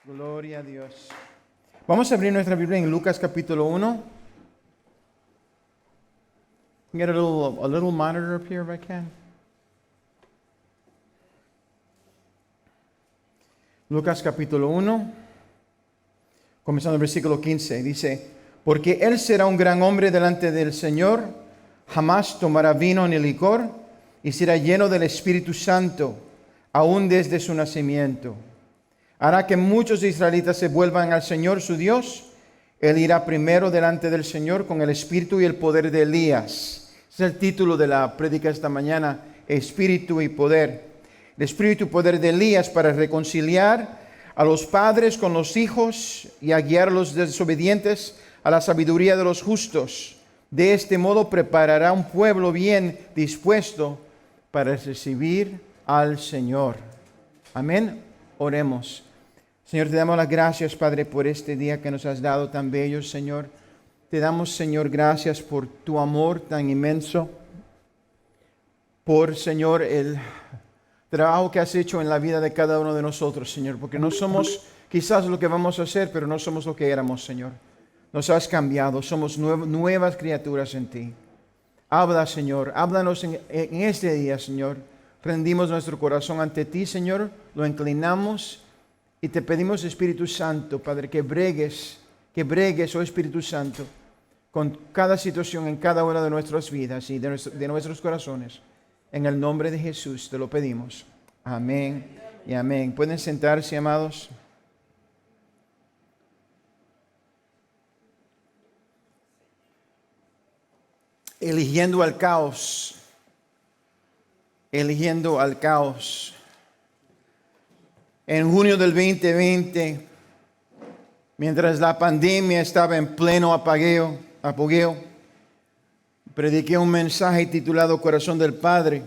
Gloria a Dios. Vamos a abrir nuestra Biblia en Lucas capítulo 1. Get a little monitor up here if I can. Lucas capítulo 1, comenzando el versículo 15, dice: porque él será un gran hombre delante del Señor, jamás tomará vino ni licor, y será lleno del Espíritu Santo, aún desde su nacimiento. Hará que muchos israelitas se vuelvan al Señor su Dios. Él irá primero delante del Señor con el espíritu y el poder de Elías. Ese es el título de la prédica esta mañana: Espíritu y poder. El espíritu y poder de Elías para reconciliar a los padres con los hijos y a guiar a los desobedientes a la sabiduría de los justos. De este modo preparará un pueblo bien dispuesto para recibir al Señor. Amén. Oremos. Señor, te damos las gracias, Padre, por este día que nos has dado tan bello, Señor. Te damos, Señor, gracias por tu amor tan inmenso, por, Señor, el trabajo que has hecho en la vida de cada uno de nosotros, Señor, porque no somos quizás lo que vamos a hacer, pero no somos lo que éramos, Señor. Nos has cambiado, somos nuevas criaturas en ti. Habla, Señor, háblanos en este día, Señor. Rendimos nuestro corazón ante ti, Señor, lo inclinamos y te pedimos, Espíritu Santo, Padre, que bregues, oh Espíritu Santo, con cada situación en cada una de nuestras vidas y de nuestros corazones. En el nombre de Jesús te lo pedimos. Amén y amén. ¿Pueden sentarse, amados? Eligiendo al caos. Eligiendo al caos. En junio del 2020, mientras la pandemia estaba en pleno apogeo, prediqué un mensaje titulado Corazón del Padre.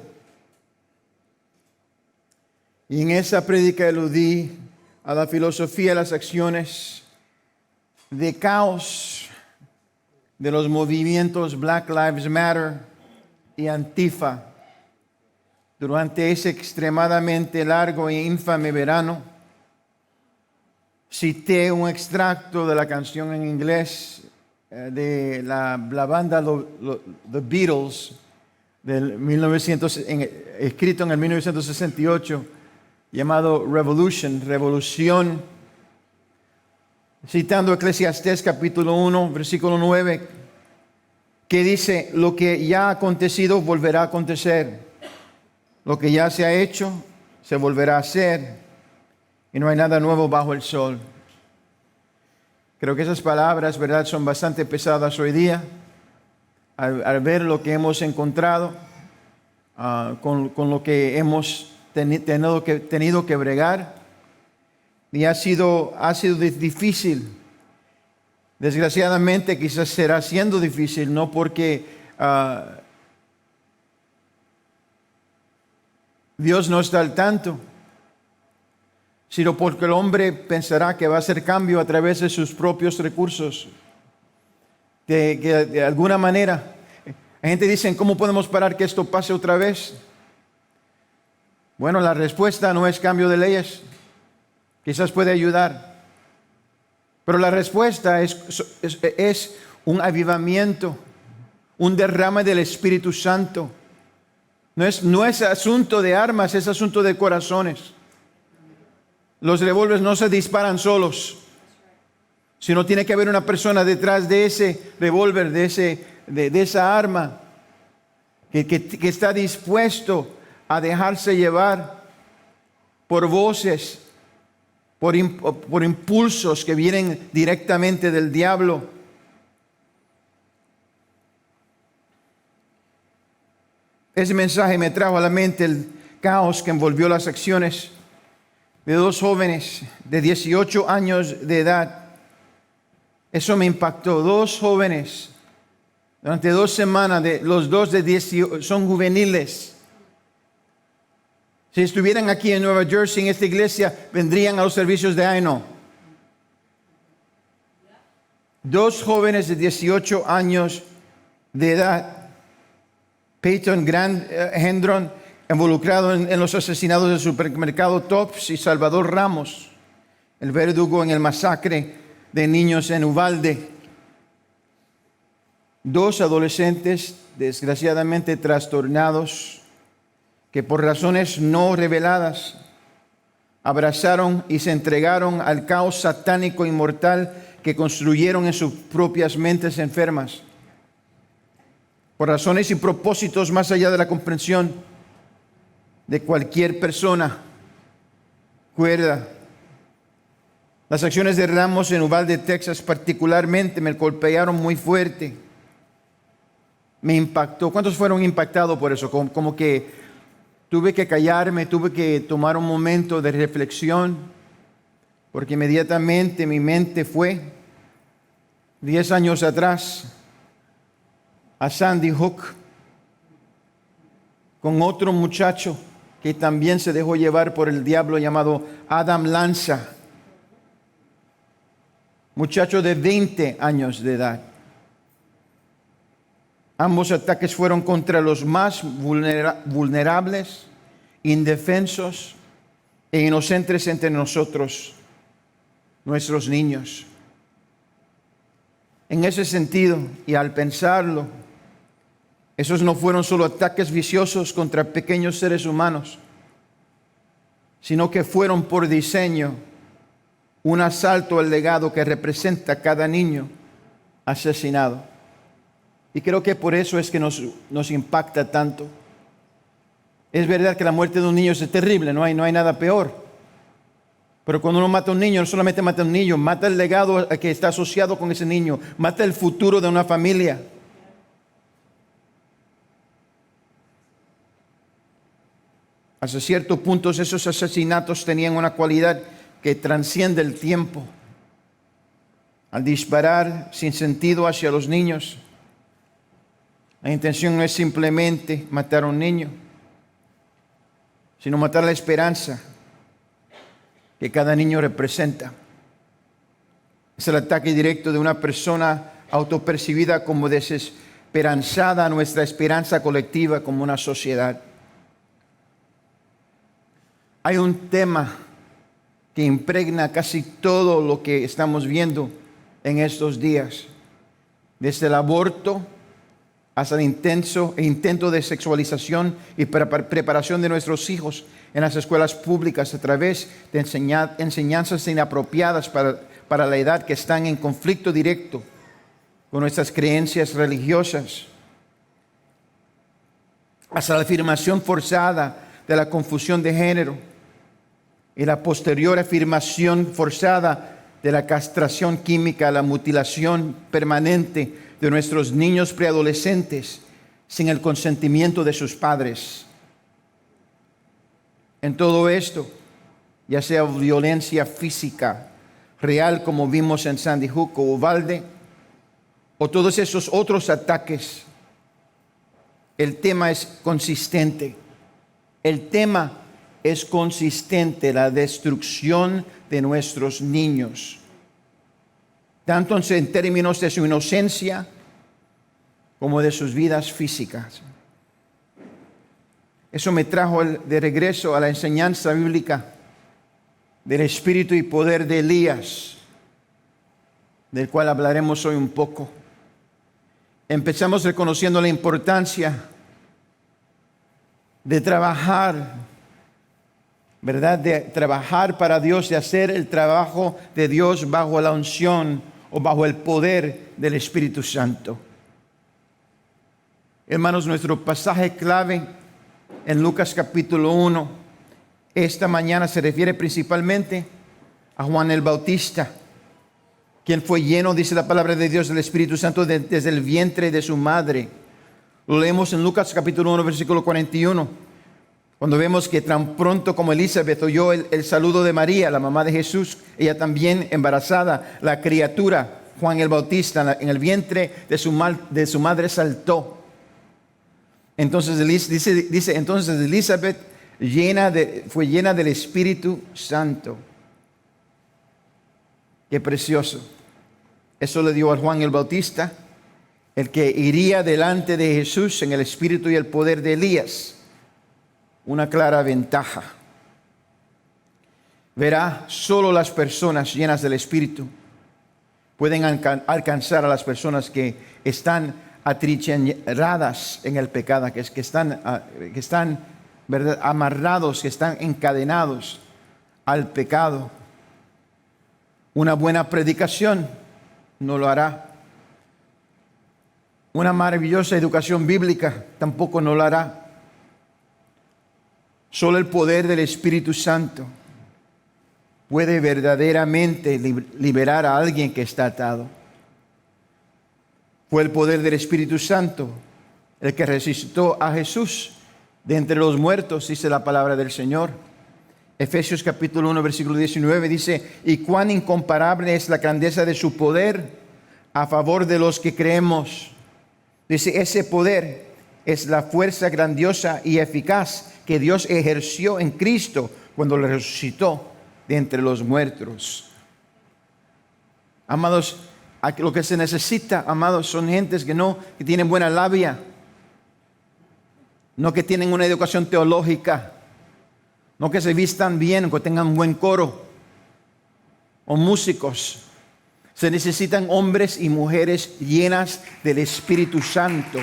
Y en esa prédica aludí a la filosofía de las acciones de caos de los movimientos Black Lives Matter y Antifa. Durante ese extremadamente largo e infame verano, cité un extracto de la canción en inglés de la banda The Beatles, escrito en el 1968, llamado Revolución, citando Eclesiastés capítulo 1, versículo 9, que dice: lo que ya ha acontecido volverá a acontecer. Lo que ya se ha hecho, se volverá a hacer, y no hay nada nuevo bajo el sol. Creo que esas palabras, ¿verdad?, son bastante pesadas hoy día, al ver lo que hemos encontrado, con lo que hemos tenido que bregar, y ha sido difícil. Desgraciadamente, quizás será siendo difícil, no porque Dios no está al tanto, sino porque el hombre pensará que va a hacer cambio a través de sus propios recursos. De alguna manera, la gente dice: ¿cómo podemos parar que esto pase otra vez? Bueno, la respuesta no es cambio de leyes, quizás puede ayudar, pero la respuesta es un avivamiento, un derrame del Espíritu Santo. No es asunto de armas, es asunto de corazones. Los revólveres no se disparan solos, sino tiene que haber una persona detrás de ese revólver, de esa arma, que está dispuesto a dejarse llevar por voces, por impulsos que vienen directamente del diablo. Ese mensaje me trajo a la mente el caos que envolvió las acciones de dos jóvenes de 18 años de edad. Eso me impactó. Dos jóvenes, durante 2 semanas, los dos de 18, son juveniles. Si estuvieran aquí en Nueva Jersey, en esta iglesia, vendrían a los servicios de Aino. Dos jóvenes de 18 años de edad. Peyton Hendron, involucrado en los asesinatos del supermercado Tops, y Salvador Ramos, el verdugo en el masacre de niños en Uvalde. 2 adolescentes desgraciadamente trastornados que por razones no reveladas abrazaron y se entregaron al caos satánico y mortal que construyeron en sus propias mentes enfermas, por razones y propósitos más allá de la comprensión de cualquier persona cuerda. Las acciones de Ramos en Uvalde, Texas, particularmente me golpearon muy fuerte. Me impactó. ¿Cuántos fueron impactados por eso? Como que tuve que callarme, tuve que tomar un momento de reflexión, porque inmediatamente mi mente fue 10 años atrás a Sandy Hook con otro muchacho que también se dejó llevar por el diablo llamado Adam Lanza, muchacho de 20 años de edad. Ambos ataques fueron contra los más vulnerables, indefensos e inocentes entre nosotros, nuestros niños. En ese sentido, y al pensarlo, esos no fueron solo ataques viciosos contra pequeños seres humanos, sino que fueron por diseño un asalto al legado que representa cada niño asesinado. Y creo que por eso es que nos impacta tanto. Es verdad que la muerte de un niño es terrible, no hay nada peor. Pero cuando uno mata a un niño, no solamente mata a un niño, mata el legado que está asociado con ese niño, mata el futuro de una familia. Hasta cierto punto esos asesinatos tenían una cualidad que trasciende el tiempo. Al disparar sin sentido hacia los niños, la intención no es simplemente matar a un niño, sino matar la esperanza que cada niño representa. Es el ataque directo de una persona autopercibida como desesperanzada a nuestra esperanza colectiva como una sociedad. Hay un tema que impregna casi todo lo que estamos viendo en estos días, desde el aborto hasta el intento de sexualización y preparación de nuestros hijos en las escuelas públicas a través de enseñanzas inapropiadas para la edad que están en conflicto directo con nuestras creencias religiosas, hasta la afirmación forzada de la confusión de género y la posterior afirmación forzada de la castración química, la mutilación permanente de nuestros niños preadolescentes sin el consentimiento de sus padres. En todo esto, ya sea violencia física real como vimos en Sandy Hook o Uvalde, o todos esos otros ataques, el tema es consistente. El tema es consistente, la destrucción de nuestros niños, tanto en términos de su inocencia como de sus vidas físicas. Eso me trajo de regreso a la enseñanza bíblica del espíritu y poder de Elías, del cual hablaremos hoy un poco. Empezamos reconociendo la importancia de trabajar, ¿verdad? De trabajar para Dios, de hacer el trabajo de Dios bajo la unción o bajo el poder del Espíritu Santo. Hermanos, nuestro pasaje clave en Lucas capítulo 1, esta mañana se refiere principalmente a Juan el Bautista, quien fue lleno, dice la palabra de Dios, del Espíritu Santo desde el vientre de su madre. Lo leemos en Lucas capítulo 1, versículo 41. Cuando vemos que tan pronto como Elizabeth oyó el saludo de María, la mamá de Jesús, ella también embarazada, la criatura, Juan el Bautista, en el vientre de su madre saltó. Entonces dice entonces Elizabeth fue llena del Espíritu Santo. Qué precioso. Eso le dio a Juan el Bautista, el que iría delante de Jesús en el espíritu y el poder de Elías, una clara ventaja. verá solo las personas llenas del Espíritu. Pueden alcanzar a las personas que están atrincheradas en el pecado, que están, ¿verdad?, amarrados, que están encadenados al pecado. Una buena predicación no lo hará. Una maravillosa educación bíblica tampoco no lo hará. Solo el poder del Espíritu Santo puede verdaderamente liberar a alguien que está atado. Fue el poder del Espíritu Santo el que resucitó a Jesús de entre los muertos, dice la palabra del Señor. Efesios capítulo 1, versículo 19 dice: y cuán incomparable es la grandeza de su poder a favor de los que creemos. Dice, ese poder es la fuerza grandiosa y eficaz que Dios ejerció en Cristo cuando le resucitó de entre los muertos. Amados, lo que se necesita, amados, son gentes que tienen buena labia, no que tienen una educación teológica, no que se vistan bien, que tengan buen coro, o músicos. Se necesitan hombres y mujeres llenas del Espíritu Santo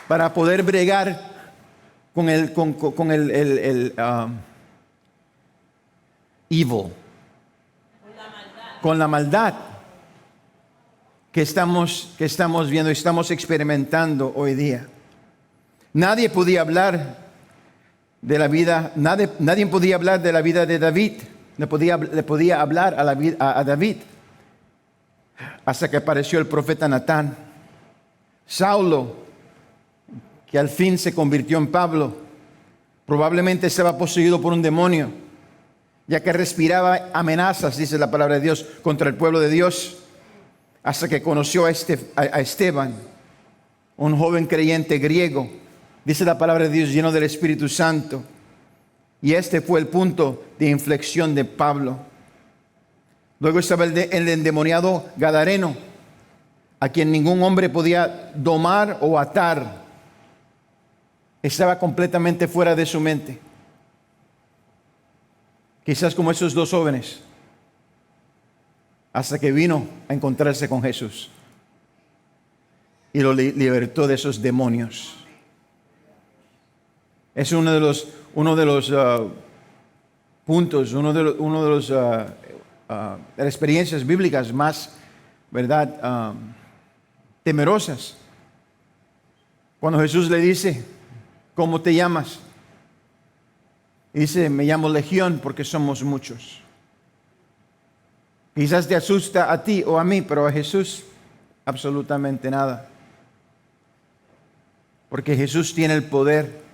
para poder bregar con el evil, con la maldad que estamos viendo y estamos experimentando hoy día. Nadie podía hablar de la vida, nadie podía hablar de la vida de David, le podía hablar a David hasta que apareció el profeta Natán. Saulo, que al fin se convirtió en Pablo, probablemente estaba poseído por un demonio, ya que respiraba amenazas, dice la palabra de Dios, contra el pueblo de Dios, hasta que conoció a Esteban, un joven creyente griego, dice la palabra de Dios, lleno del Espíritu Santo. Y este fue el punto de inflexión de Pablo. Luego estaba el endemoniado Gadareno, a quien ningún hombre podía domar o atar. Estaba completamente fuera de su mente. Quizás como esos dos jóvenes, hasta que vino a encontrarse con Jesús y lo libertó de esos demonios. Es uno de los puntos, de las experiencias bíblicas más, ¿verdad?, temerosas. Cuando Jesús le dice: ¿cómo te llamas? Y dice: me llamo Legión, porque somos muchos. Quizás te asusta a ti o a mí, pero a Jesús absolutamente nada. Porque Jesús tiene el poder.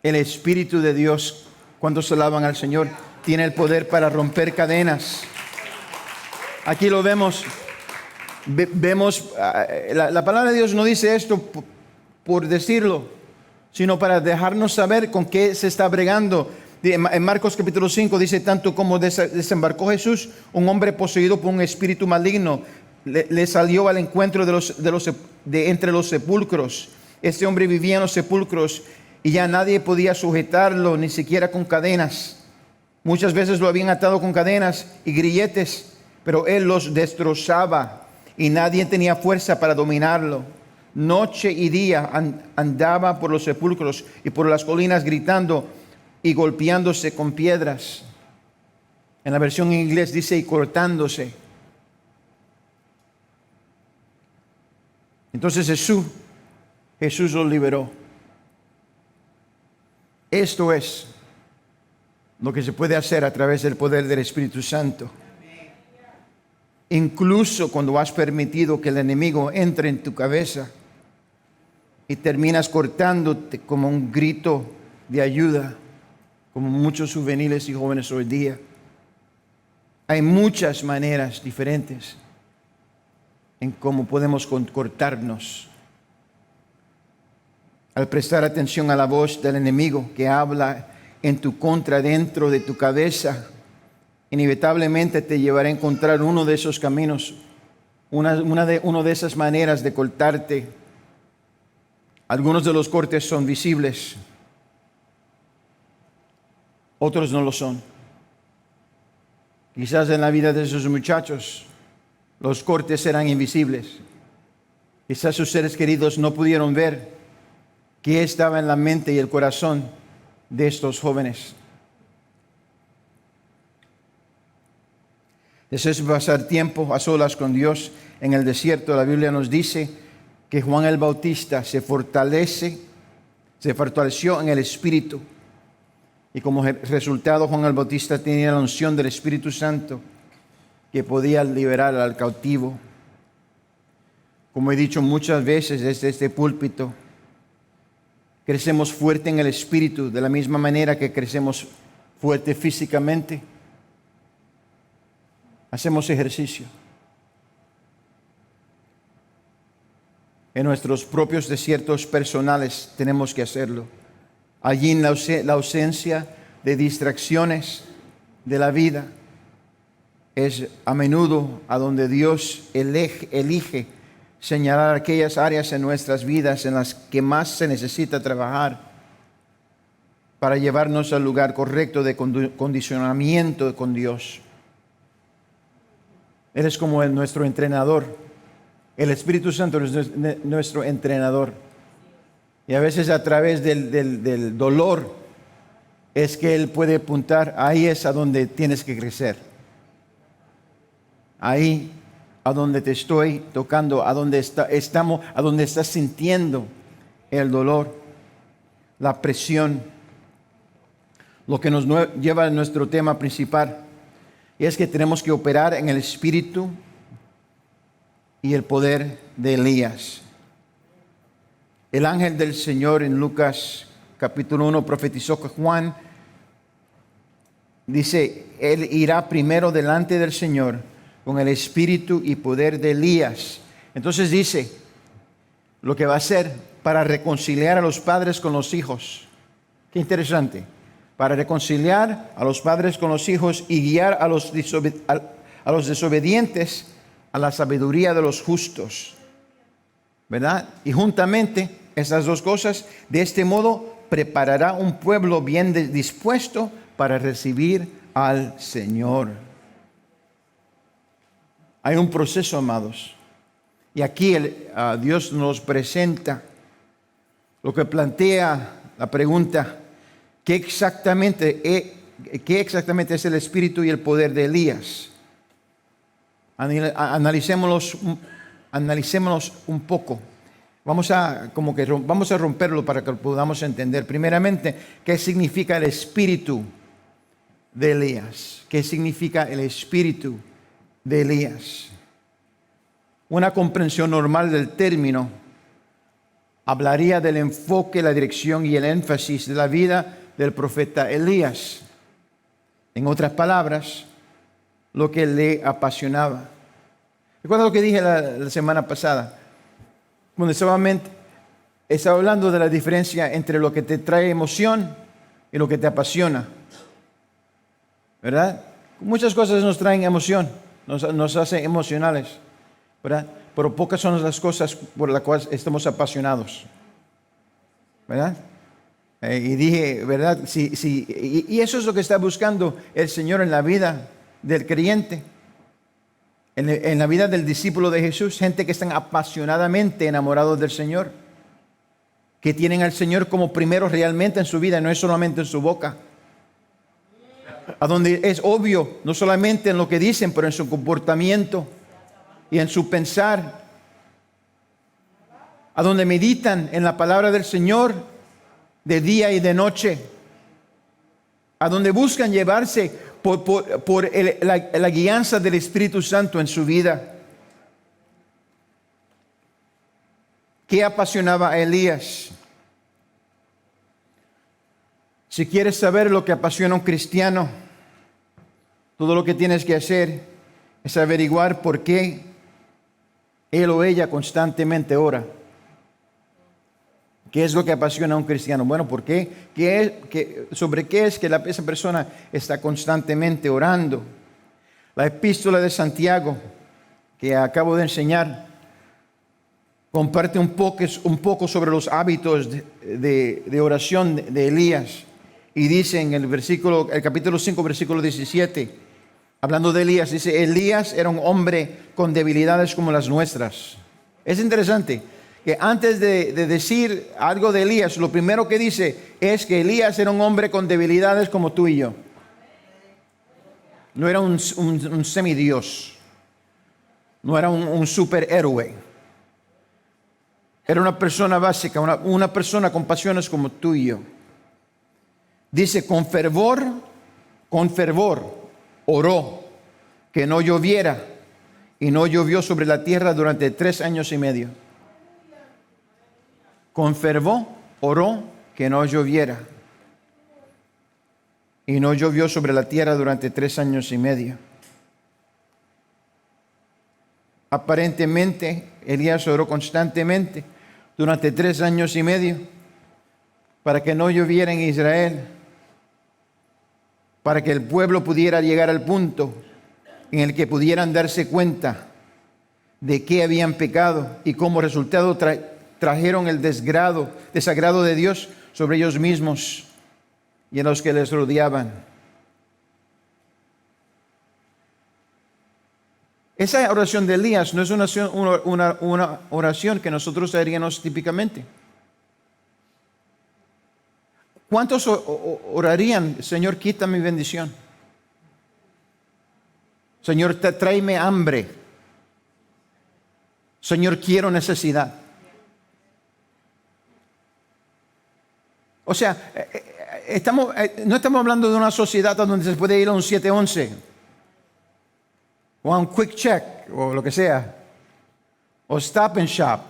El Espíritu de Dios, cuando se alaban al Señor, tiene el poder para romper cadenas. Aquí lo vemos. La palabra de Dios no dice esto por decirlo, sino para dejarnos saber con qué se está bregando. En Marcos capítulo 5 dice: tanto como desembarcó Jesús, un hombre poseído por un espíritu maligno le salió al encuentro de entre los sepulcros. Este hombre vivía en los sepulcros y ya nadie podía sujetarlo, ni siquiera con cadenas. Muchas veces lo habían atado con cadenas y grilletes, pero él los destrozaba y nadie tenía fuerza para dominarlo. Noche y día andaba por los sepulcros y por las colinas gritando y golpeándose con piedras. En la versión en inglés dice: y cortándose. Entonces Jesús lo liberó. Esto es lo que se puede hacer a través del poder del Espíritu Santo. Incluso cuando has permitido que el enemigo entre en tu cabeza y terminas cortándote como un grito de ayuda, como muchos juveniles y jóvenes hoy día. Hay muchas maneras diferentes en cómo podemos cortarnos. Al prestar atención a la voz del enemigo que habla en tu contra dentro de tu cabeza, inevitablemente te llevará a encontrar uno de esos caminos, una de esas maneras de cortarte. Algunos de los cortes son visibles, otros no lo son. Quizás en la vida de esos muchachos los cortes eran invisibles. Quizás sus seres queridos no pudieron ver qué estaba en la mente y el corazón de estos jóvenes. Después de pasar tiempo a solas con Dios en el desierto, la Biblia nos dice que Juan el Bautista se fortaleció en el Espíritu. Y como resultado, Juan el Bautista tenía la unción del Espíritu Santo que podía liberar al cautivo. Como he dicho muchas veces desde este púlpito, crecemos fuerte en el Espíritu de la misma manera que crecemos fuerte físicamente. Hacemos ejercicio. En nuestros propios desiertos personales tenemos que hacerlo. Allí en la ausencia de distracciones de la vida es a menudo a donde Dios elige señalar aquellas áreas en nuestras vidas en las que más se necesita trabajar para llevarnos al lugar correcto de condicionamiento con Dios. Él es como nuestro entrenador. El Espíritu Santo es nuestro entrenador. Y a veces a través del dolor es que Él puede apuntar, ahí es a donde tienes que crecer. Ahí a donde te estoy tocando, a donde estás sintiendo el dolor, la presión. Lo que nos lleva a nuestro tema principal. Y es que tenemos que operar en el espíritu y el poder de Elías. El ángel del Señor en Lucas capítulo 1 profetizó que Juan dice, él irá primero delante del Señor con el espíritu y poder de Elías. Entonces dice lo que va a hacer para reconciliar a los padres con los hijos. Qué interesante. Para reconciliar a los padres con los hijos y guiar a los desobedientes a la sabiduría de los justos. ¿Verdad? Y juntamente esas dos cosas, de este modo preparará un pueblo bien dispuesto para recibir al Señor. Hay un proceso, amados. Y aquí Dios nos presenta lo que plantea la pregunta, ¿qué exactamente es el espíritu y el poder de Elías? Analicémoslos un poco. Vamos a romperlo para que podamos entender. Primeramente, ¿qué significa el espíritu de Elías? ¿Qué significa el espíritu de Elías? Una comprensión normal del término hablaría del enfoque, la dirección y el énfasis de la vida del profeta Elías. En otras palabras, lo que le apasionaba. ¿Recuerda lo que dije la semana pasada? Cuando estaba hablando de la diferencia entre lo que te trae emoción y lo que te apasiona. ¿Verdad? Muchas cosas nos traen emoción, nos hacen emocionales, ¿verdad? Pero pocas son las cosas por las cuales estamos apasionados. ¿Verdad? Y dije, ¿verdad? Y eso es lo que está buscando el Señor en la vida del creyente. En la vida del discípulo de Jesús, gente que están apasionadamente enamorados del Señor, que tienen al Señor como primero realmente en su vida, no es solamente en su boca, a donde es obvio, no solamente en lo que dicen, pero en su comportamiento y en su pensar, a donde meditan en la palabra del Señor de día y de noche, a donde buscan llevarse por la guianza del Espíritu Santo en su vida. ¿Qué apasionaba a Elías? Si quieres saber lo que apasiona a un cristiano, todo lo que tienes que hacer es averiguar por qué él o ella constantemente ora. ¿Qué es lo que apasiona a un cristiano? Bueno, ¿por qué? ¿Sobre qué es que esa persona está constantemente orando? La epístola de Santiago, que acabo de enseñar, comparte un poco sobre los hábitos de oración de Elías. Y dice en el capítulo 5, versículo 17, hablando de Elías, dice, Elías era un hombre con debilidades como las nuestras. Es interesante que antes de decir algo de Elías, lo primero que dice es que Elías era un hombre con debilidades como tú y yo. No era un semidios. No era un superhéroe. Era una persona básica, una persona con pasiones como tú y yo. Dice, con fervor oró que no lloviera, y no llovió sobre la tierra durante 3 años y medio. Con fervor oró que no lloviera, y no llovió sobre la tierra durante 3 años y medio. Aparentemente, Elías oró constantemente durante 3 años y medio para que no lloviera en Israel, para que el pueblo pudiera llegar al punto en el que pudieran darse cuenta de que habían pecado y como resultado trajeron el desagrado de Dios sobre ellos mismos y en los que les rodeaban. Esa oración de Elías no es una oración que nosotros haríamos típicamente. ¿Cuántos orarían, Señor, quita mi bendición? Señor, tráeme hambre. Señor, quiero necesidad. O sea, no estamos hablando de una sociedad donde se puede ir a un 711 o a un quick check o lo que sea, o stop and shop.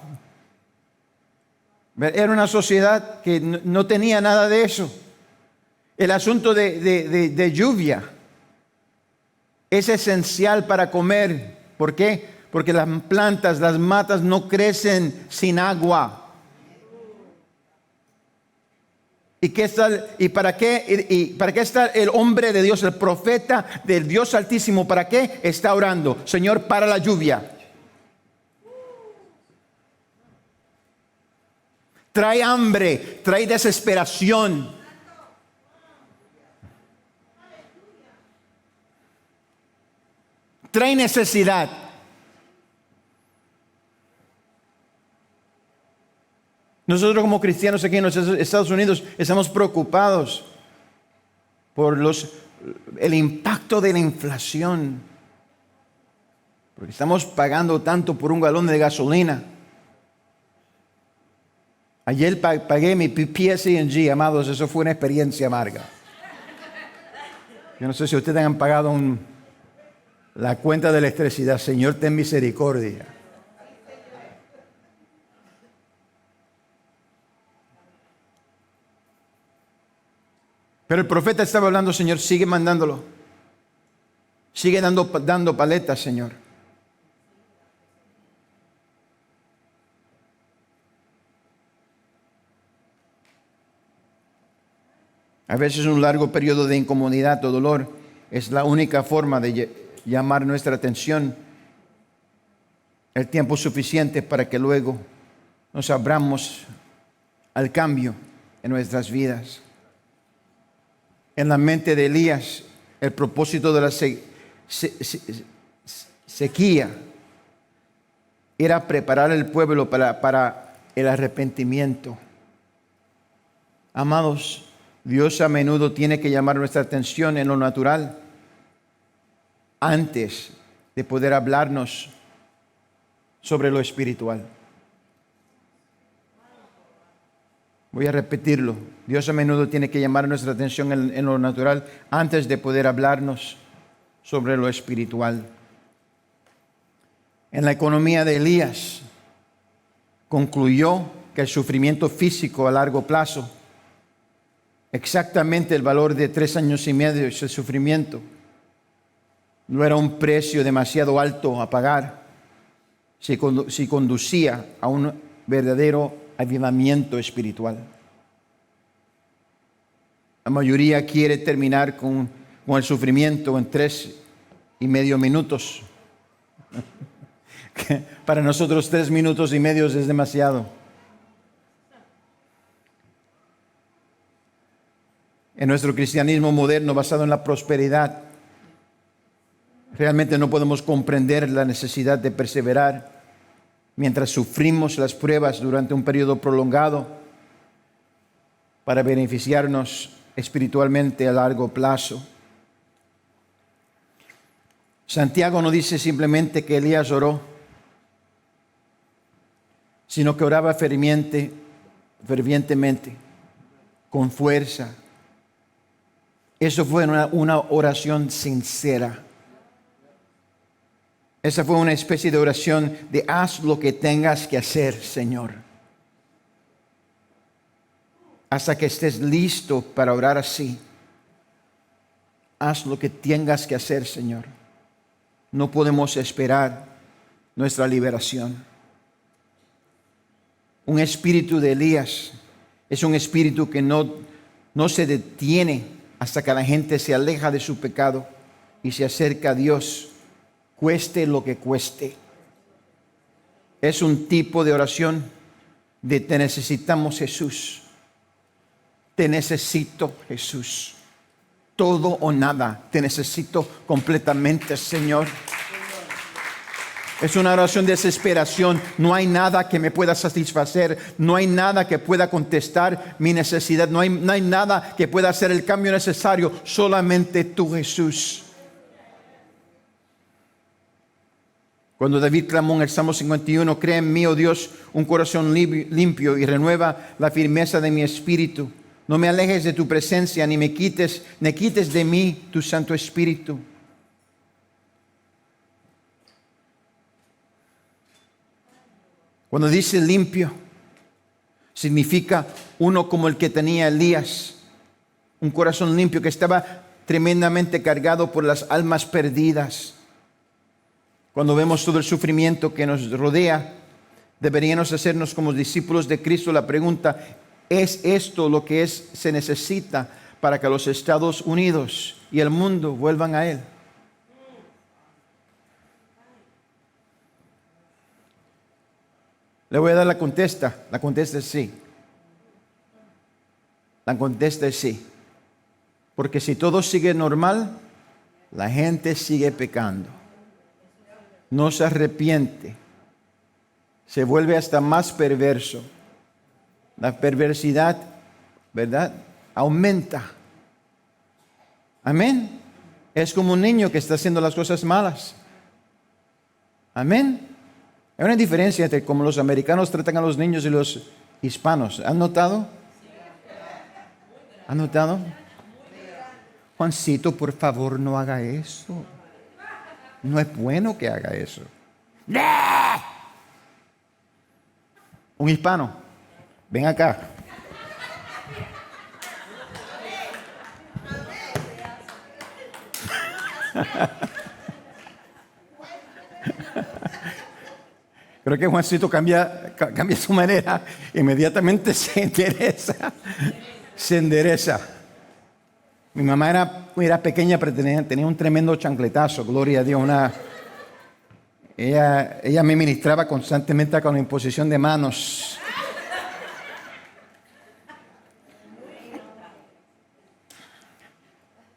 Era una sociedad que no tenía nada de eso. El asunto de lluvia es esencial para comer. ¿Por qué? Porque las plantas, las matas no crecen sin agua. ¿Y para qué está el hombre de Dios, el profeta del Dios Altísimo? ¿Para qué está orando? Señor, para la lluvia. Trae hambre, trae desesperación. Trae necesidad. Nosotros como cristianos aquí en los Estados Unidos estamos preocupados por el impacto de la inflación. Porque estamos pagando tanto por un galón de gasolina. Ayer pagué mi PSE&G, amados, eso fue una experiencia amarga. Yo no sé si ustedes han pagado la cuenta de electricidad. Señor, ten misericordia. Pero el profeta estaba hablando, Señor, sigue mandándolo. Sigue dando paletas, Señor. A veces un largo periodo de incomodidad o dolor es la única forma de llamar nuestra atención. El tiempo suficiente para que luego nos abramos al cambio en nuestras vidas. En la mente de Elías, el propósito de la sequía era preparar al pueblo para el arrepentimiento. Amados, Dios a menudo tiene que llamar nuestra atención en lo natural antes de poder hablarnos sobre lo espiritual. Voy a repetirlo. Dios a menudo tiene que llamar nuestra atención en lo natural antes de poder hablarnos sobre lo espiritual. En la economía de Elías concluyó que el sufrimiento físico a largo plazo, exactamente el valor de 3 años y medio, ese sufrimiento, no era un precio demasiado alto a pagar si conducía a un verdadero avivamiento espiritual. La mayoría quiere terminar con el sufrimiento en 3,5 minutos. Para nosotros 3 minutos y medio es demasiado. En nuestro cristianismo moderno basado en la prosperidad, realmente no podemos comprender la necesidad de perseverar mientras sufrimos las pruebas durante un periodo prolongado para beneficiarnos espiritualmente a largo plazo. Santiago no dice simplemente que Elías oró, sino que oraba fervientemente, con fuerza. Eso fue una oración sincera. Esa fue una especie de oración de haz lo que tengas que hacer, Señor. Hasta que estés listo para orar así. Haz lo que tengas que hacer, Señor. No podemos esperar nuestra liberación. Un espíritu de Elías es un espíritu que no se detiene hasta que la gente se aleja de su pecado y se acerca a Dios, cueste lo que cueste. Es un tipo de oración de te necesitamos, Jesús. Te necesito, Jesús. Todo o nada. Te necesito completamente, Señor. Es una oración de desesperación. No hay nada que me pueda satisfacer. No hay nada que pueda contestar mi necesidad. No hay nada que pueda hacer el cambio necesario. Solamente tú, Jesús. Cuando David clamó en el Salmo 51, crea en mí, oh Dios, un corazón limpio y renueva la firmeza de mi espíritu. No me alejes de tu presencia, ni me quites de mí tu Santo Espíritu. Cuando dice limpio, significa uno como el que tenía Elías. Un corazón limpio que estaba tremendamente cargado por las almas perdidas. Cuando vemos todo el sufrimiento que nos rodea, deberíamos hacernos como discípulos de Cristo la pregunta, ¿es esto lo que se necesita para que los Estados Unidos y el mundo vuelvan a Él? Le voy a dar la contesta. La contesta es sí. La contesta es sí. Porque si todo sigue normal, la gente sigue pecando. No se arrepiente. Se vuelve hasta más perverso. La perversidad, ¿verdad?, aumenta. Amén. Es como un niño que está haciendo las cosas malas. Amén. Hay una diferencia entre cómo los americanos tratan a los niños y los hispanos. ¿Han notado? ¿Han notado? Juancito, por favor, no haga eso. No es bueno que haga eso. Un hispano, ven acá. Creo que Juancito cambia su manera, inmediatamente se endereza. Mi mamá era pequeña, pero tenía un tremendo chancletazo, gloria a Dios. Ella me ministraba constantemente con la imposición de manos.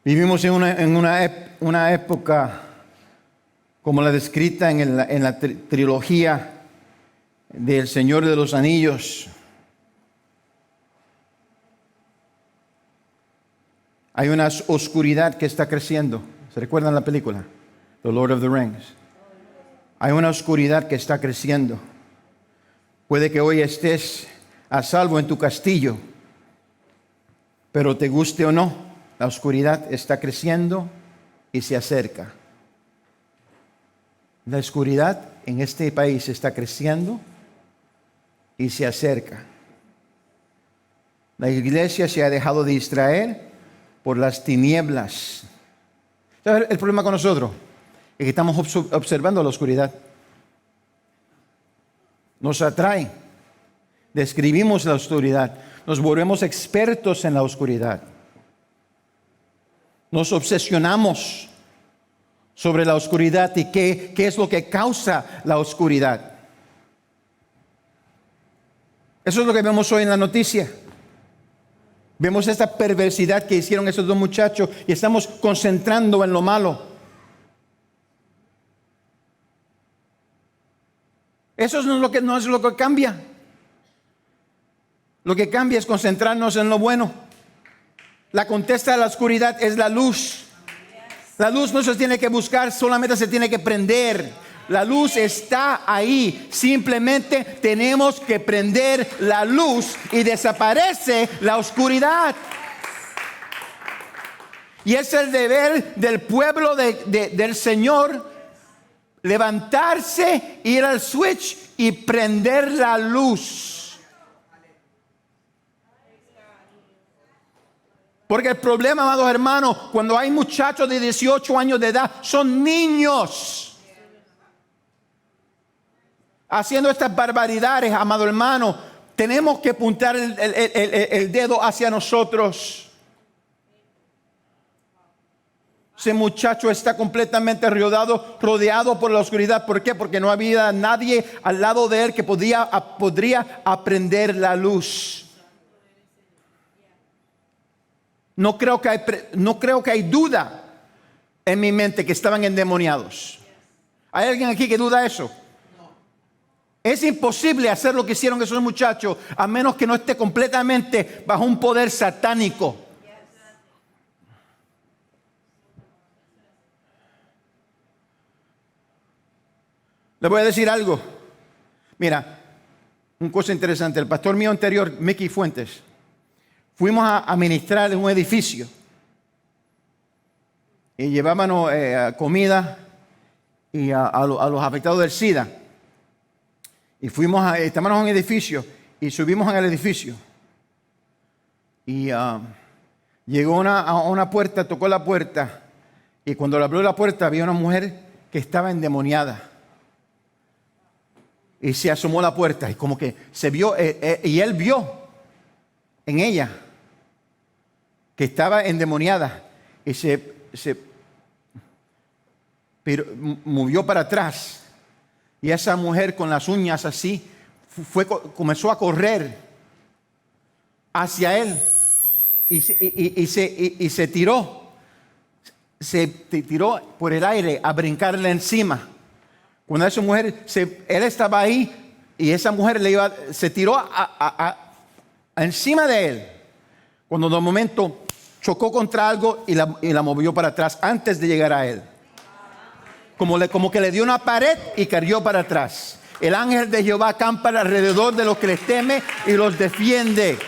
Vivimos en una época como la descrita en la trilogía del Señor de los Anillos. Hay una oscuridad que está creciendo. ¿Se recuerdan la película? The Lord of the Rings. Hay una oscuridad que está creciendo. Puede que hoy estés a salvo en tu castillo, pero te guste o no, la oscuridad está creciendo y se acerca. La oscuridad en este país está creciendo y se acerca. La iglesia se ha dejado de distraer por las tinieblas. ¿Sabes el problema con nosotros? Es que estamos observando la oscuridad. Nos atrae. Describimos la oscuridad. Nos volvemos expertos en la oscuridad. Nos obsesionamos sobre la oscuridad y qué es lo que causa la oscuridad. Eso es lo que vemos hoy en la noticia. Vemos esta perversidad que hicieron esos dos muchachos y estamos concentrando en lo malo. Eso no es lo que cambia. Lo que cambia es concentrarnos en lo bueno. La contesta de la oscuridad es la luz. La luz no se tiene que buscar, solamente se tiene que prender. La luz está ahí. Simplemente tenemos que prender la luz y desaparece la oscuridad. Y es el deber del pueblo del Señor levantarse, ir al switch y prender la luz. Porque el problema, amados hermanos, cuando hay muchachos de 18 años de edad, son niños haciendo estas barbaridades, amado hermano. Tenemos que apuntar el dedo hacia nosotros. Ese muchacho está completamente rodeado por la oscuridad. ¿Por qué? Porque no había nadie al lado de él que podría aprender la luz. No creo que hay duda en mi mente que estaban endemoniados. ¿Hay alguien aquí que duda eso? Es imposible hacer lo que hicieron esos muchachos a menos que no esté completamente bajo un poder satánico. Le voy a decir algo. Mira, una cosa interesante. El pastor mío anterior, Mickey Fuentes, fuimos a ministrar en un edificio y llevábamos comida y a los afectados del SIDA. Y estábamos en un edificio y subimos en el edificio. Y llegó a una puerta, tocó la puerta. Y cuando le abrió la puerta había una mujer que estaba endemoniada. Y se asomó a la puerta y como que se vio, y él vio en ella que estaba endemoniada. Y pero movió para atrás. Y esa mujer con las uñas así comenzó a correr hacia él y se tiró por el aire a brincarle encima. Cuando esa mujer, él estaba ahí y esa mujer se tiró encima de él. Cuando de momento chocó contra algo y la movió para atrás antes de llegar a él. Como que le dio una pared y cayó para atrás. El ángel de Jehová acampa alrededor de los que les teme y los defiende.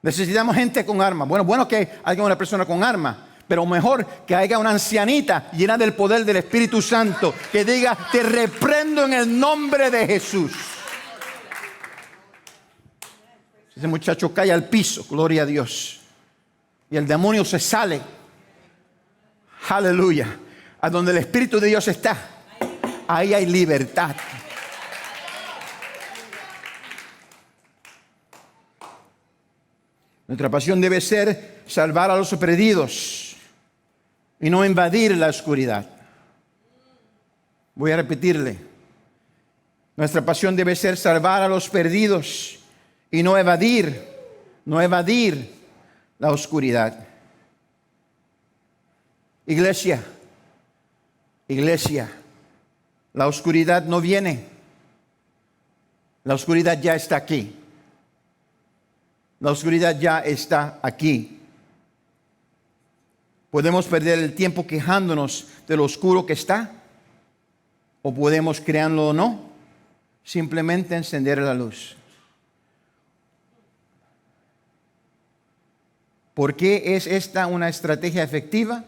Necesitamos gente con armas. Bueno que haya una persona con armas, pero mejor que haya una ancianita llena del poder del Espíritu Santo que diga: te reprendo en el nombre de Jesús. Ese muchacho cae al piso, gloria a Dios. Y el demonio se sale. Aleluya. A donde el Espíritu de Dios está, ahí hay libertad. Nuestra pasión debe ser salvar a los perdidos y no invadir la oscuridad. Voy a repetirle. Nuestra pasión debe ser salvar a los perdidos y no evadir la oscuridad. Iglesia, la oscuridad no viene. La oscuridad ya está aquí. La oscuridad ya está aquí. Podemos perder el tiempo quejándonos de lo oscuro que está, o podemos, créanlo o no, simplemente encender la luz. ¿Por qué es esta una estrategia efectiva?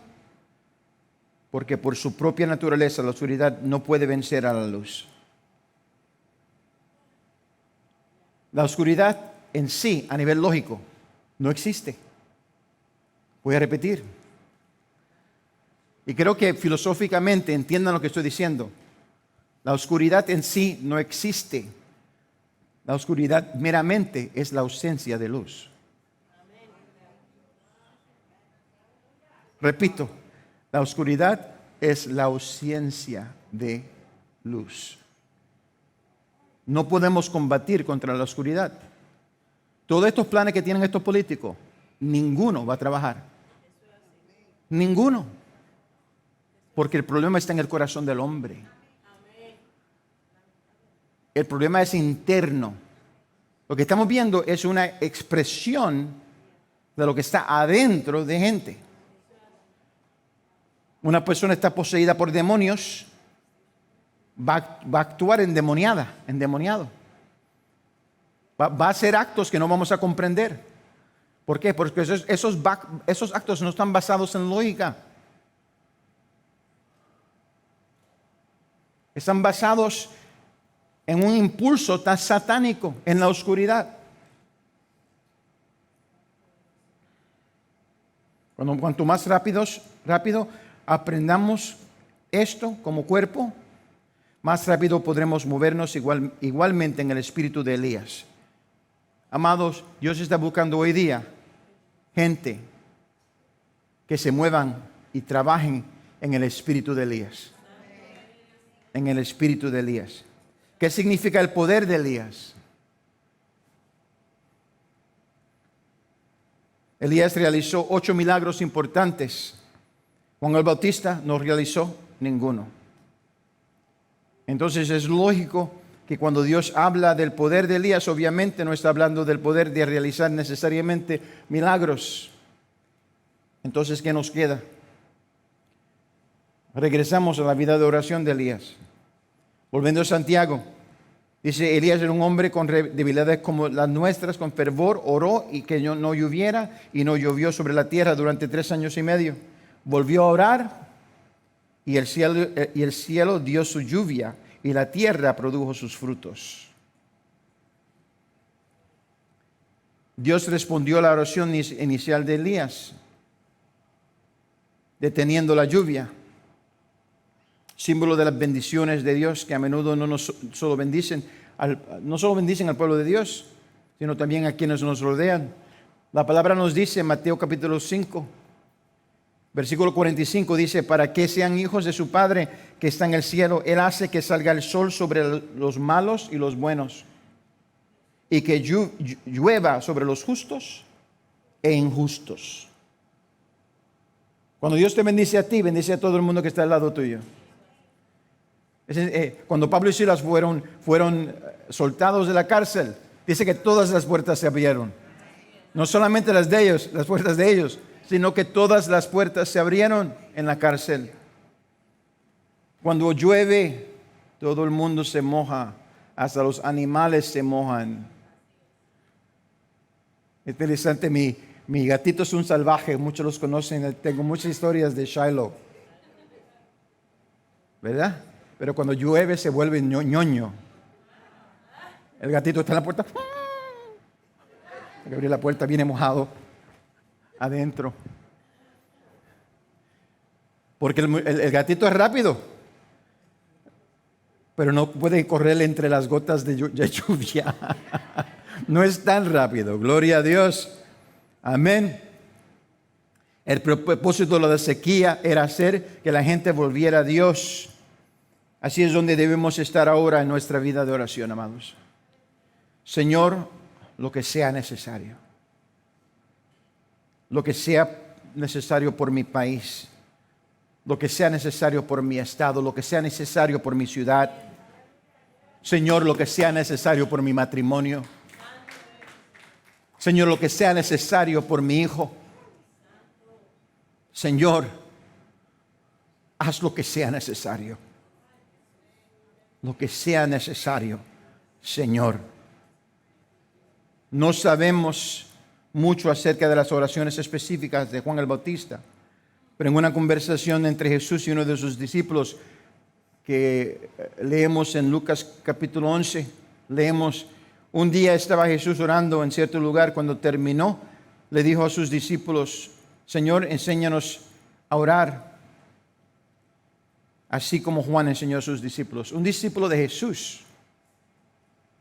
Porque por su propia naturaleza la oscuridad no puede vencer a la luz. La oscuridad en sí, a nivel lógico, no existe. Voy a repetir. Y creo que filosóficamente entiendan lo que estoy diciendo. La oscuridad en sí no existe. La oscuridad meramente es la ausencia de luz. Repito, la oscuridad es la ausencia de luz. No podemos combatir contra la oscuridad. Todos estos planes que tienen estos políticos, ninguno va a trabajar. Ninguno. Porque el problema está en el corazón del hombre. El problema es interno. Lo que estamos viendo es una expresión de lo que está adentro de gente. Una persona está poseída por demonios, va a actuar endemoniado. Va a hacer actos que no vamos a comprender. ¿Por qué? Porque esos actos no están basados en lógica. Están basados en un impulso tan satánico, en la oscuridad. Cuanto más rápido aprendamos esto como cuerpo, más rápido podremos movernos igualmente en el espíritu de Elías. Amados, Dios está buscando hoy día gente que se muevan y trabajen en el espíritu de Elías. En el espíritu de Elías. ¿Qué significa el poder de Elías? Elías realizó 8 milagros importantes. Juan el Bautista no realizó ninguno. Entonces es lógico que cuando Dios habla del poder de Elías, obviamente no está hablando del poder de realizar necesariamente milagros. Entonces, ¿qué nos queda? Regresamos a la vida de oración de Elías. Volviendo a Santiago, dice: Elías era un hombre con debilidades como las nuestras, con fervor, oró y que no lloviera, y no llovió sobre la tierra durante 3 años y medio. Volvió a orar y el cielo dio su lluvia y la tierra produjo sus frutos. Dios respondió a la oración inicial de Elías, deteniendo la lluvia, símbolo de las bendiciones de Dios, que a menudo no solo bendicen al pueblo de Dios, sino también a quienes nos rodean. La palabra nos dice en Mateo capítulo 5, versículo 45, dice: para que sean hijos de su Padre que está en el cielo, Él hace que salga el sol sobre los malos y los buenos, y que llueva sobre los justos e injustos. Cuando Dios te bendice a ti, bendice a todo el mundo que está al lado tuyo. Cuando Pablo y Silas fueron soltados de la cárcel, dice que todas las puertas se abrieron. No solamente las puertas de ellos, sino que todas las puertas se abrieron en la cárcel. Cuando llueve, todo el mundo se moja, hasta los animales se mojan. Es interesante, mi gatito es un salvaje, muchos los conocen, tengo muchas historias de Shiloh, ¿verdad? Pero cuando llueve se vuelve ñoño. El gatito está en la puerta, hay que abrir la puerta, viene mojado adentro. Porque el gatito es rápido, pero no puede correr entre las gotas de lluvia. No es tan rápido, gloria a Dios. Amén. El propósito de la sequía era hacer que la gente volviera a Dios. Así es donde debemos estar ahora en nuestra vida de oración, amados. Señor, lo que sea necesario. Lo que sea necesario por mi país. Lo que sea necesario por mi estado. Lo que sea necesario por mi ciudad. Señor, lo que sea necesario por mi matrimonio. Señor, lo que sea necesario por mi hijo. Señor, haz lo que sea necesario. Lo que sea necesario, Señor. No sabemos mucho acerca de las oraciones específicas de Juan el Bautista, pero en una conversación entre Jesús y uno de sus discípulos que leemos en Lucas capítulo 11, leemos: un día estaba Jesús orando en cierto lugar. Cuando terminó, le dijo a sus discípulos: Señor, enséñanos a orar, así como Juan enseñó a sus discípulos. Un discípulo de Jesús.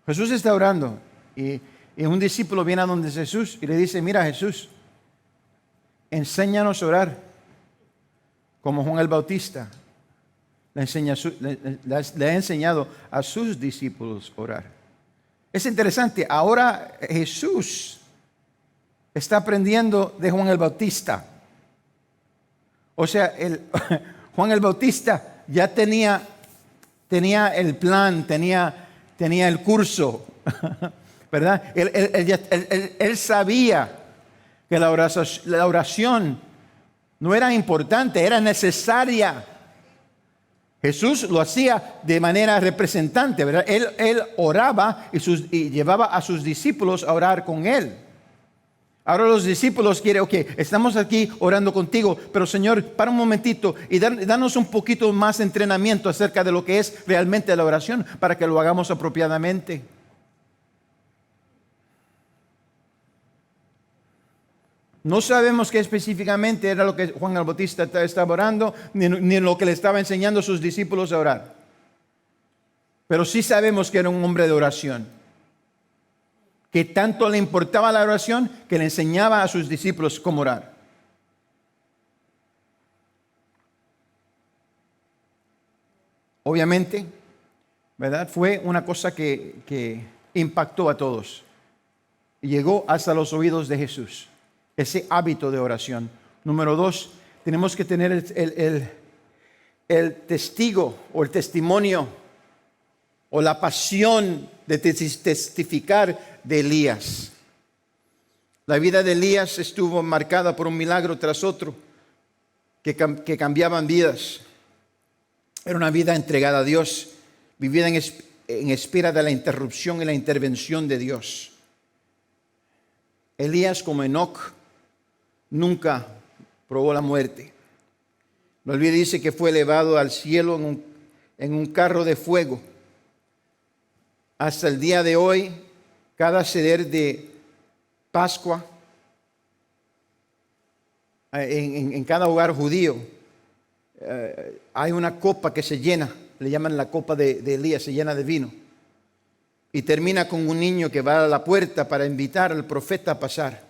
Jesús está orando y un discípulo viene a donde Jesús y le dice: mira, Jesús, enséñanos a orar como Juan el Bautista le ha enseñado a sus discípulos a orar. Es interesante, ahora Jesús está aprendiendo de Juan el Bautista. O sea, Juan el Bautista ya tenía el plan, tenía el curso, ¿verdad? Él sabía que la oración no era importante, era necesaria. Jesús lo hacía de manera representante, ¿verdad? Él oraba y llevaba a sus discípulos a orar con él. Ahora los discípulos quieren, ok, estamos aquí orando contigo, pero Señor, para un momentito y danos un poquito más de entrenamiento acerca de lo que es realmente la oración para que lo hagamos apropiadamente. No sabemos qué específicamente era lo que Juan el Bautista estaba orando, ni lo que le estaba enseñando a sus discípulos a orar. Pero sí sabemos que era un hombre de oración. Que tanto le importaba la oración que le enseñaba a sus discípulos cómo orar. Obviamente, ¿verdad? Fue una cosa que impactó a todos. Llegó hasta los oídos de Jesús. Ese hábito de oración. Número 2, tenemos que tener el testigo o el testimonio o la pasión de testificar de Elías. La vida de Elías estuvo marcada por un milagro tras otro que cambiaban vidas. Era una vida entregada a Dios, vivida en espera de la interrupción y la intervención de Dios. Elías, como Enoc, nunca probó la muerte. La Biblia dice que fue elevado al cielo en un carro de fuego. Hasta el día de hoy, cada seder de Pascua, en cada hogar judío, hay una copa que se llena, le llaman la copa de Elías, se llena de vino. Y termina con un niño que va a la puerta para invitar al profeta a pasar.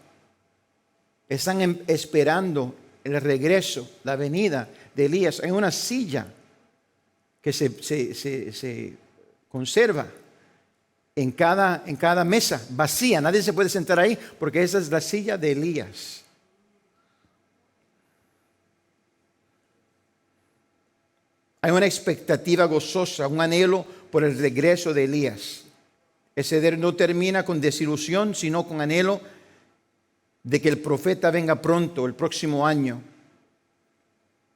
Están esperando el regreso, la venida de Elías. Hay una silla que se conserva en cada mesa, vacía. Nadie se puede sentar ahí porque esa es la silla de Elías. Hay una expectativa gozosa, un anhelo por el regreso de Elías. Ese no termina con desilusión, sino con anhelo de que el profeta venga pronto, el próximo año.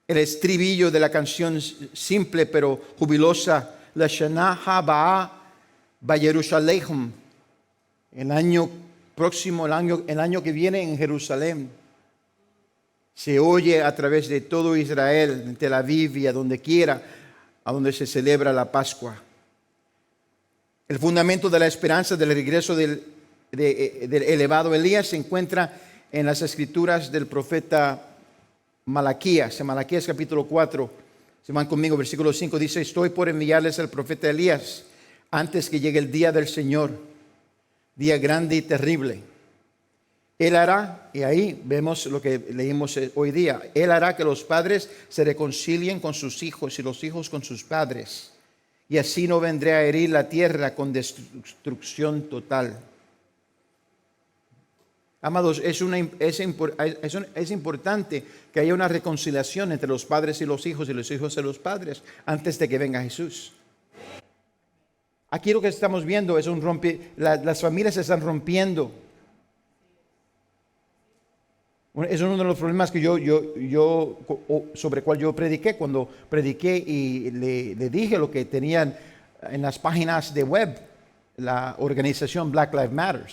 El estribillo de la canción simple pero jubilosa, la Shana Haba Jerusalem, el año próximo, el año que viene en Jerusalén, se oye a través de todo Israel, en Tel Aviv y a donde quiera, a donde se celebra la Pascua. El fundamento de la esperanza del regreso del elevado Elías se encuentra en las escrituras del profeta Malaquías. En Malaquías capítulo 4, si van conmigo, versículo 5, dice: estoy por enviarles al profeta Elías antes que llegue el día del Señor, día grande y terrible. Él hará, y ahí vemos lo que leímos hoy día, Él hará que los padres se reconcilien con sus hijos y los hijos con sus padres, y así no vendré a herir la tierra con destrucción total. Amados, es importante que haya una reconciliación entre los padres y los hijos de los padres antes de que venga Jesús. Aquí lo que estamos viendo es las familias se están rompiendo. Es uno de los problemas que sobre el cual yo prediqué cuando prediqué y le dije lo que tenían en las páginas de web, la organización Black Lives Matter,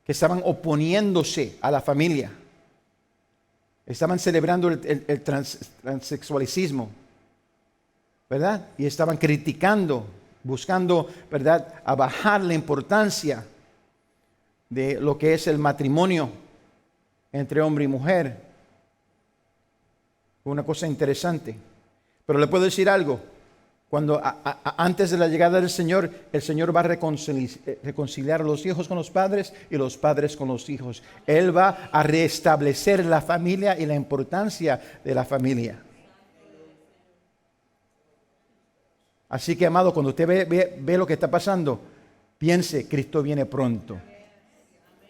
que estaban oponiéndose a la familia. Estaban celebrando el transexualismo, ¿verdad? Y estaban criticando, buscando, ¿verdad?, a bajar la importancia de lo que es el matrimonio entre hombre y mujer. Una cosa interesante. Pero le puedo decir algo. Cuando antes de la llegada del Señor, el Señor va a reconciliar a los hijos con los padres y los padres con los hijos. Él va a restablecer la familia y la importancia de la familia. Así que, amado, cuando usted ve lo que está pasando, Piense, Cristo viene pronto.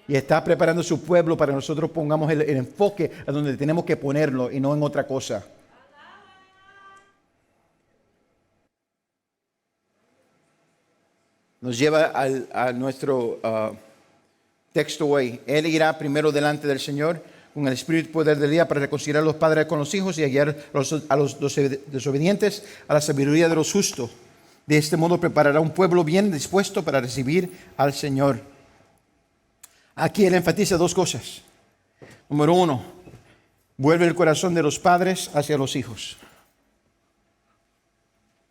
Y está preparando su pueblo para que nosotros pongamos el enfoque a donde tenemos que ponerlo y no en otra cosa. Nos lleva a nuestro texto hoy. Él irá primero delante del Señor con el espíritu y poder del día para reconciliar a los padres con los hijos y a guiar a los desobedientes a la sabiduría de los justos. De este modo preparará un pueblo bien dispuesto para recibir al Señor. Aquí él enfatiza dos cosas. Número uno, vuelve el corazón de los padres hacia los hijos.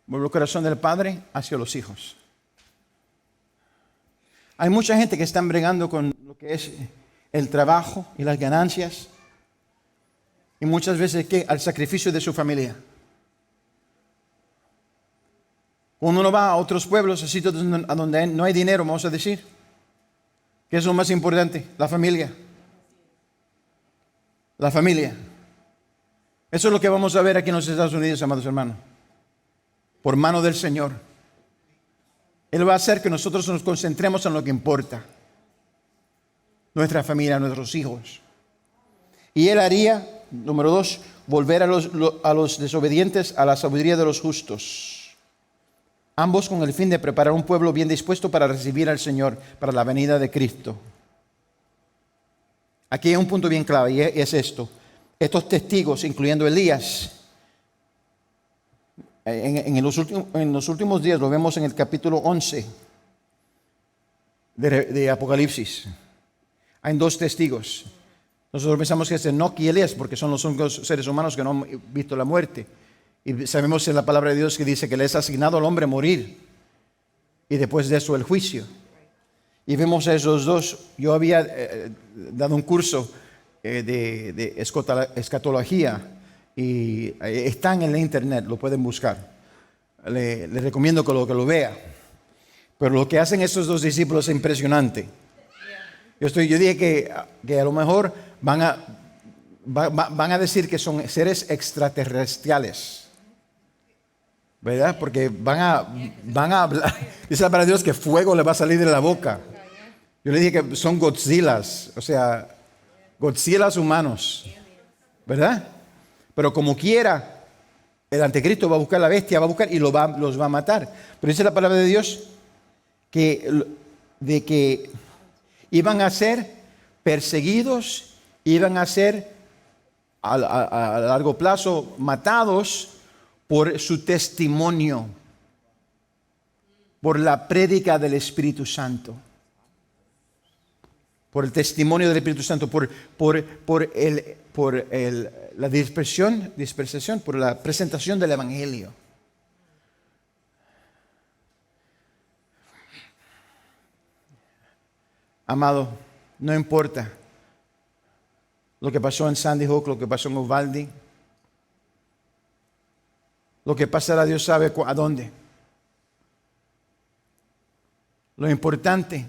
Vuelve el corazón del padre hacia los hijos. Hay mucha gente que está bregando con lo que es el trabajo y las ganancias. Y muchas veces al sacrificio de su familia. Cuando uno va a otros pueblos, a sitios a donde no hay dinero, vamos a decir, ¿qué es lo más importante? La familia. La familia. Eso es lo que vamos a ver aquí en los Estados Unidos, amados hermanos. Por mano del Señor. Él va a hacer que nosotros nos concentremos en lo que importa. Nuestra familia, nuestros hijos. Y Él haría, número dos, volver a los desobedientes a la sabiduría de los justos. Ambos con el fin de preparar un pueblo bien dispuesto para recibir al Señor, para la venida de Cristo. Aquí hay un punto bien clave y es esto. Estos testigos, incluyendo Elías, en los últimos días, lo vemos en el capítulo 11 de Apocalipsis. Hay dos testigos. Nosotros pensamos que es Enoc y Elías porque son los únicos seres humanos que no han visto la muerte. Y sabemos en la palabra de Dios que dice que le es asignado al hombre morir. Y después de eso el juicio. Y vemos a esos dos. Yo había dado un curso de escatología. Y están en la internet, lo pueden buscar. Les recomiendo que lo vea. Pero lo que hacen esos dos discípulos es impresionante. Yo dije que a lo mejor van a decir que son seres extraterrestriales. ¿Verdad? Porque van a hablar. Dice para Dios que fuego le va a salir de la boca. Yo le dije que son Godzillas. O sea, Godzillas humanos. ¿Verdad? Pero como quiera, el anticristo va a buscar la bestia, va a buscar y los va a matar. Pero dice la palabra de Dios de que iban a ser perseguidos, iban a ser a largo plazo matados por su testimonio, por la prédica del Espíritu Santo, por el testimonio del Espíritu Santo, por la dispersación, por la presentación del Evangelio. Amado, no importa lo que pasó en Sandy Hook, lo que pasó en Uvalde, lo que pasará, Dios sabe a dónde. Lo importante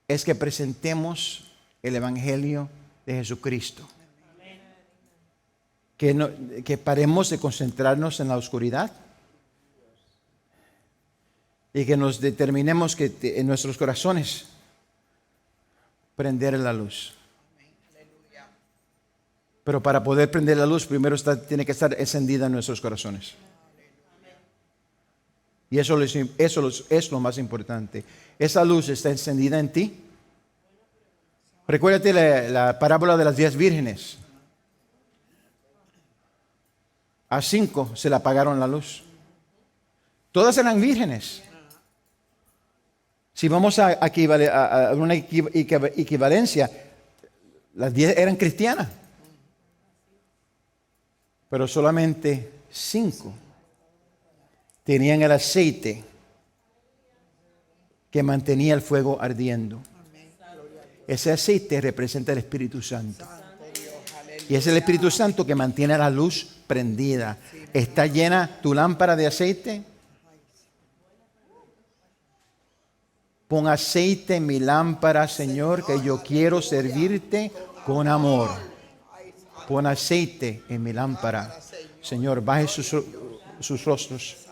es que presentemos el Evangelio de Jesucristo. Que paremos de concentrarnos en la oscuridad y que nos determinemos que en nuestros corazones prender la luz. Pero para poder prender la luz, primero tiene que estar encendida en nuestros corazones. Y eso es lo más importante. Esa luz está encendida en ti. Recuérdate la parábola de las 10 vírgenes. A 5 se le apagaron la luz. Todas eran vírgenes. Si vamos a una equivalencia, las 10 eran cristianas. Pero solamente 5 tenían el aceite que mantenía el fuego ardiendo. Ese aceite representa el Espíritu Santo. Y es el Espíritu Santo que mantiene la luz prendida. ¿Está llena tu lámpara de aceite? Pon aceite en mi lámpara, Señor, que yo quiero servirte con amor. Pon aceite en mi lámpara. Señor, baje sus rostros.